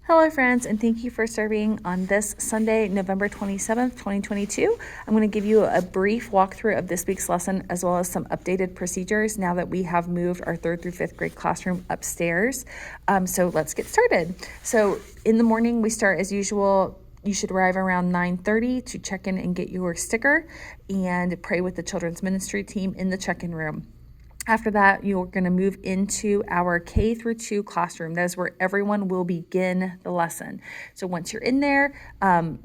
Hello friends, and thank you for serving on this Sunday, November 27th, 2022. I'm going to give you a brief walkthrough of this week's lesson as well as some updated procedures now that we have moved our 3rd through 5th grade classroom upstairs. So let's get started. So in the morning, we start as usual. You should arrive around 9:30 to check in and get your sticker and pray with the children's ministry team in the check-in room. After that, you're going to move into our K through 2 classroom. That is where everyone will begin the lesson. So once you're in there,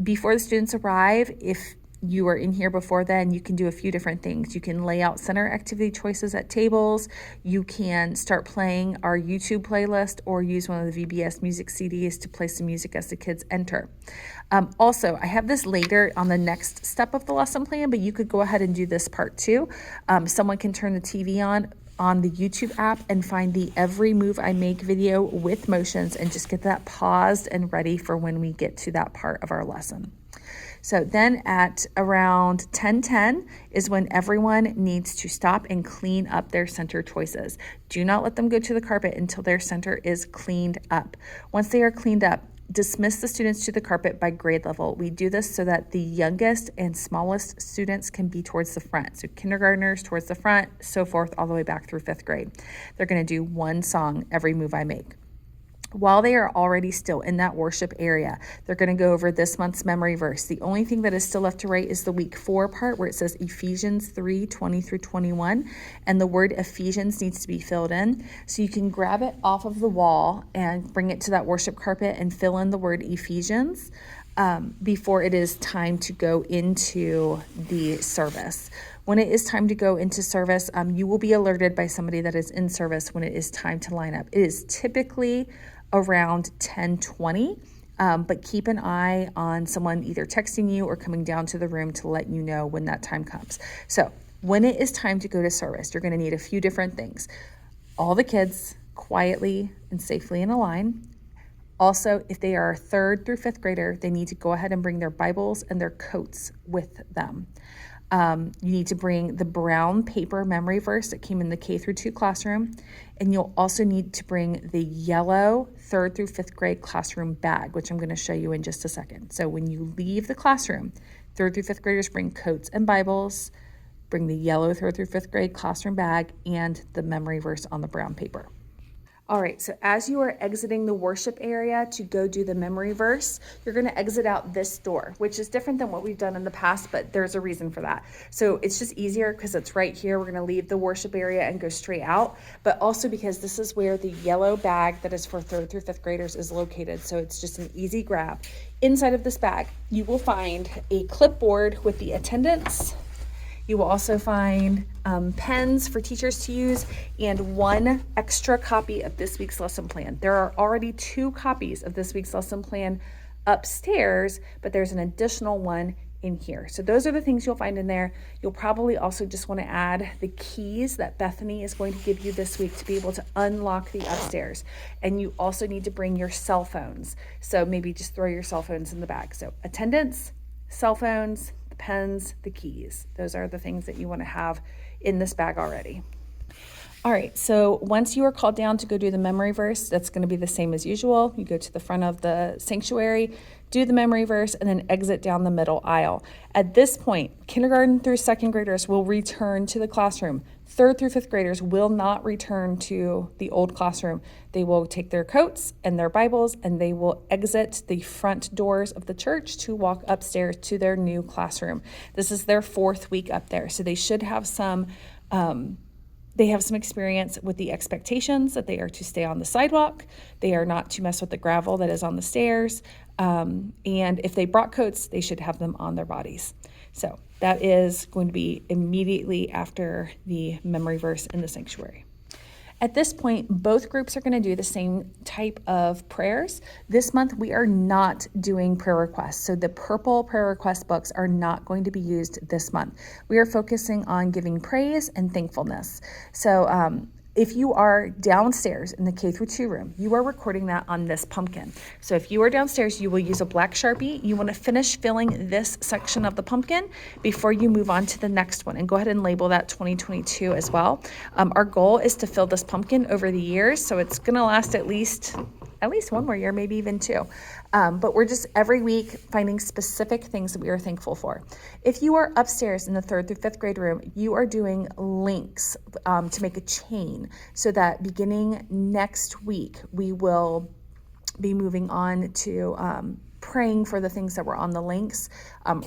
before the students arrive, if you are in here before then, you can do a few different things. You can lay out center activity choices at tables. You can start playing our YouTube playlist or use one of the VBS music CDs to play some music as the kids enter. Also, I have this later on the next step of the lesson plan, but you could go ahead and do this part too. Someone can turn the TV on the YouTube app and find the Every Move I Make video with motions and just get that paused and ready for when we get to that part of our lesson. So then at around 10:10 is when everyone needs to stop and clean up their center choices. Do not let them go to the carpet until their center is cleaned up. Once they are cleaned up, dismiss the students to the carpet by grade level. We do this so that the youngest and smallest students can be towards the front. So kindergartners towards the front, so forth, all the way back through 5th grade. They're going to do one song, Every Move I Make. While they are already still in that worship area, they're going to go over this month's memory verse. The only thing that is still left to write is the week 4 part where it says Ephesians 3:20 through 21, and the word Ephesians needs to be filled in. So you can grab it off of the wall and bring it to that worship carpet and fill in the word Ephesians before it is time to go into the service. When it is time to go into service, you will be alerted by somebody that is in service when it is time to line up. It is typically around 10:20, but keep an eye on someone either texting you or coming down to the room to let you know when that time comes. So when it is time to go to service, you're going to need a few different things. All the kids quietly and safely in a line. Also, if they are 3rd through 5th grader, they need to go ahead and bring their Bibles and their coats with them. You need to bring the brown paper memory verse that came in the K through 2 classroom, and you'll also need to bring the yellow 3rd through 5th grade classroom bag, which I'm going to show you in just a second. So when you leave the classroom, 3rd through 5th graders bring coats and Bibles, bring the yellow 3rd through 5th grade classroom bag, and the memory verse on the brown paper. All right, so as you are exiting the worship area to go do the memory verse, you're going to exit out this door, which is different than what we've done in the past, but there's a reason for that. So it's just easier because it's right here. We're going to leave the worship area and go straight out, but also because this is where the yellow bag that is for 3rd through 5th graders is located. So it's just an easy grab. Inside of this bag, you will find a clipboard with the attendance. You will also find pens for teachers to use and one extra copy of this week's lesson plan. There are already 2 copies of this week's lesson plan upstairs, but there's an additional one in here. So those are the things you'll find in there. You'll probably also just want to add the keys that Bethany is going to give you this week to be able to unlock the upstairs. And you also need to bring your cell phones. So maybe just throw your cell phones in the bag. So attendance, cell phones, the pens, the keys. Those are the things that you want to have in this bag already. All right, so once you are called down to go do the memory verse, that's going to be the same as usual. You go to the front of the sanctuary, do the memory verse, and then exit down the middle aisle. At this point, kindergarten through 2nd graders will return to the classroom. 3rd through 5th graders will not return to the old classroom. They will take their coats and their Bibles, and they will exit the front doors of the church to walk upstairs to their new classroom. This is their 4th week up there, so they should have some experience with the expectations that they are to stay on the sidewalk. They are not to mess with the gravel that is on the stairs. And if they brought coats, they should have them on their bodies. So that is going to be immediately after the memory verse in the sanctuary. At this point, both groups are going to do the same type of prayers. This month, we are not doing prayer requests. So the purple prayer request books are not going to be used this month. We are focusing on giving praise and thankfulness. So if you are downstairs in the K through 2 room, you are recording that on this pumpkin. So if you are downstairs, you will use a black Sharpie. You want to finish filling this section of the pumpkin before you move on to the next one, and go ahead and label that 2022 as well. Our goal is to fill this pumpkin over the years, so it's going to last at least at least one more year, maybe even two. But we're just every week finding specific things that we are thankful for. If you are upstairs in the 3rd through 5th grade room, you are doing links to make a chain so that beginning next week, we will be moving on to praying for the things that were on the links,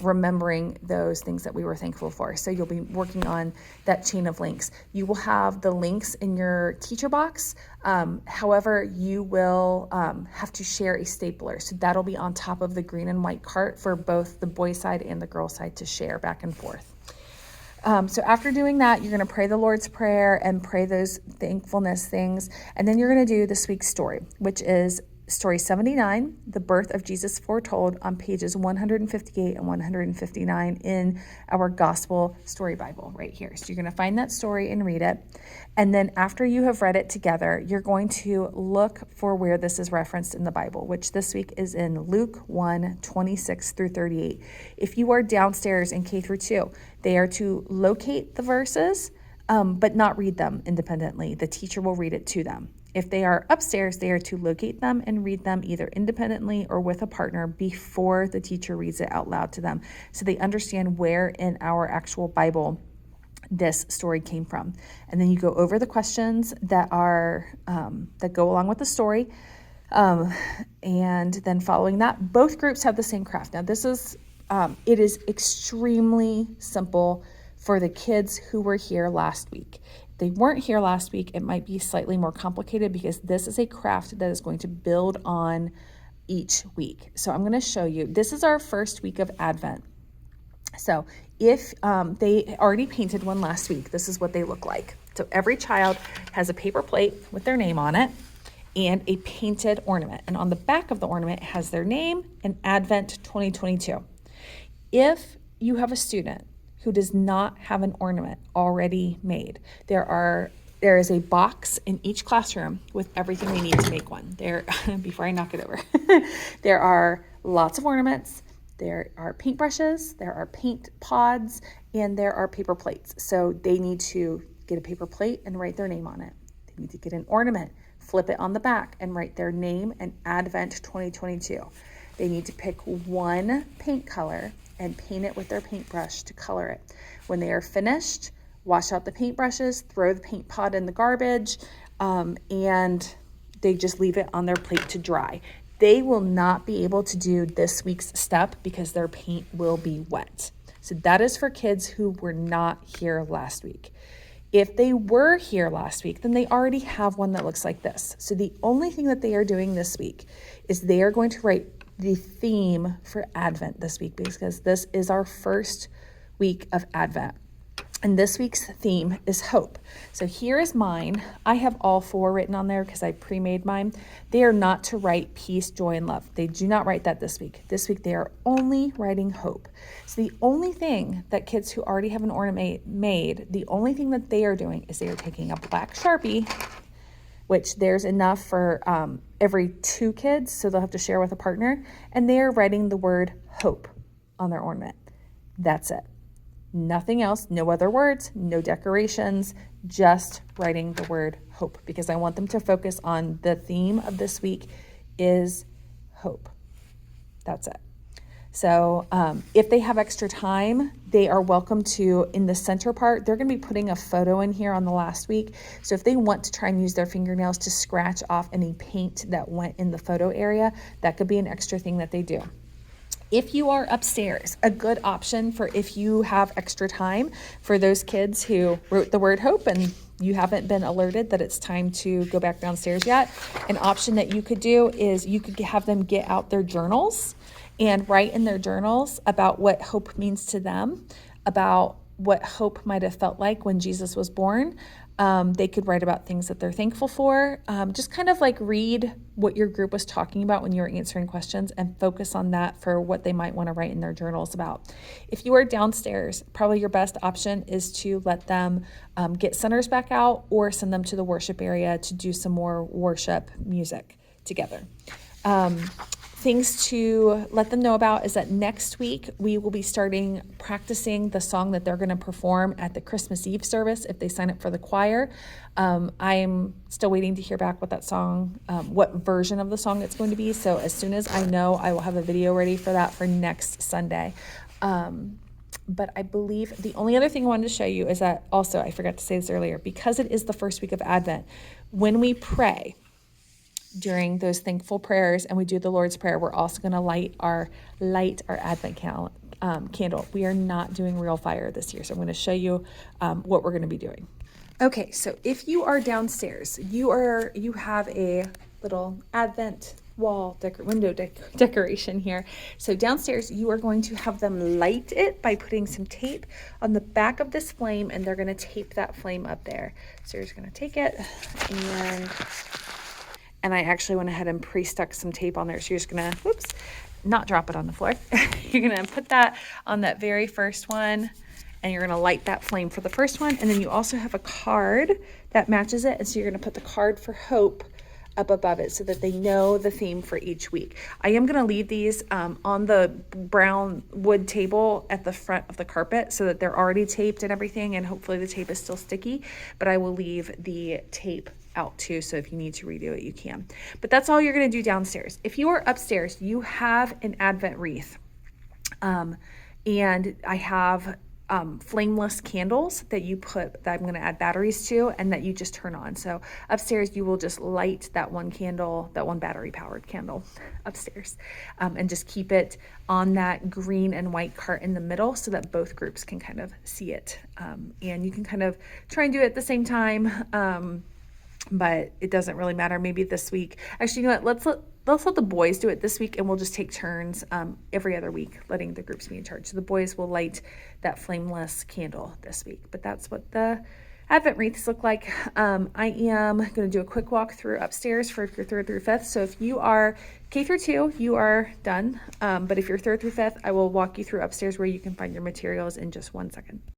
remembering those things that we were thankful for. So you'll be working on that chain of links. You will have the links in your teacher box. However, you will have to share a stapler. So that'll be on top of the green and white cart for both the boy side and the girl side to share back and forth. So after doing that, you're going to pray the Lord's Prayer and pray those thankfulness things. And then you're going to do this week's story, which is Story 79, The Birth of Jesus Foretold, on pages 158 and 159 in our Gospel Story Bible right here. So you're going to find that story and read it. And then after you have read it together, you're going to look for where this is referenced in the Bible, which this week is in Luke 1, 26 through 38. If you are downstairs in K through 2, they are to locate the verses, but not read them independently. The teacher will read it to them. If they are upstairs, they are to locate them and read them either independently or with a partner before the teacher reads it out loud to them, so they understand where in our actual Bible this story came from. And then you go over the questions that are that go along with the story. And then following that, both groups have the same craft. Now this is, it is extremely simple for the kids who were here last week. If they weren't here last week, it might be slightly more complicated because this is a craft that is going to build on each week. So I'm going to show you, this is our first week of Advent. So if they already painted one last week, this is what they look like. So every child has a paper plate with their name on it and a painted ornament. And on the back of the ornament has their name and Advent 2022. If you have a student who does not have an ornament already made, there is a box in each classroom with everything they need to make one. There, before I knock it over, there are lots of ornaments. There are paintbrushes, there are paint pods, and there are paper plates. So they need to get a paper plate and write their name on it. They need to get an ornament, flip it on the back and write their name and Advent 2022. They need to pick one paint color and paint it with their paintbrush to color it. When they are finished, wash out the paintbrushes, throw the paint pot in the garbage, and they just leave it on their plate to dry. They will not be able to do this week's step because their paint will be wet. So that is for kids who were not here last week. If they were here last week, then they already have one that looks like this. So the only thing that they are doing this week is they are going to write the theme for Advent this week, because this is our first week of Advent. And this week's theme is hope. So here is mine. I have all 4 written on there because I pre-made mine. They are not to write peace, joy, and love. They do not write that this week. This week they are only writing hope. So the only thing that kids who already have an ornament made, the only thing that they are doing is they are taking a black Sharpie, which there's enough for every 2 kids, so they'll have to share with a partner, and they are writing the word hope on their ornament. That's it. Nothing else, no other words, no decorations, just writing the word hope, because I want them to focus on the theme of this week is hope. That's it. So if they have extra time, they are welcome to, in the center part, they're going to be putting a photo in here on the last week. So if they want to try and use their fingernails to scratch off any paint that went in the photo area, that could be an extra thing that they do. If you are upstairs, a good option for if you have extra time for those kids who wrote the word hope and you haven't been alerted that it's time to go back downstairs yet, an option that you could do is you could have them get out their journals and write in their journals about what hope means to them, about what hope might have felt like when Jesus was born. They could write about things that they're thankful for. Just kind of like read what your group was talking about when you were answering questions and focus on that for what they might want to write in their journals about. If you are downstairs, probably your best option is to let them get centers back out or send them to the worship area to do some more worship music together. Things to let them know about is that next week we will be starting practicing the song that they're going to perform at the Christmas Eve service if they sign up for the choir. I'm still waiting to hear back what that song, what version of the song it's going to be. So as soon as I know, I will have a video ready for that for next Sunday. But I believe the only other thing I wanted to show you is that also, I forgot to say this earlier, because it is the first week of Advent, when we pray during those thankful prayers and we do the Lord's Prayer, we're also going to light our Advent candle. We are not doing real fire this year, so I'm going to show you what we're going to be doing. Okay, so if you are downstairs, you have a little Advent wall window decoration here. So downstairs, you are going to have them light it by putting some tape on the back of this flame, and they're going to tape that flame up there. So you're just going to take it and I actually went ahead and pre-stuck some tape on there. So you're just gonna, whoops, not drop it on the floor. You're gonna put that on that very first one, and you're gonna light that flame for the first one. And then you also have a card that matches it. And so you're gonna put the card for hope up above it so that they know the theme for each week. I am gonna leave these on the brown wood table at the front of the carpet so that they're already taped and everything, and hopefully the tape is still sticky, but I will leave the tape out too, so if you need to redo it, you can. But that's all you're going to do downstairs. If you are upstairs, you have an Advent wreath, and I have flameless candles that I'm going to add batteries to, and that you just turn on. So upstairs, you will just light that one candle, that one battery powered candle upstairs, and just keep it on that green and white cart in the middle so that both groups can kind of see it. And you can kind of try and do it at the same time. But it doesn't really matter. Maybe this week, actually, you know what, let's let the boys do it this week, and we'll just take turns every other week letting the groups be in charge. So the boys will light that flameless candle this week. But that's what the Advent wreaths look like. I am going to do a quick walk through upstairs for if you're 3rd through 5th. So if you are K through 2, you are done. But if you're 3rd through 5th, I will walk you through upstairs where you can find your materials in just 1 second.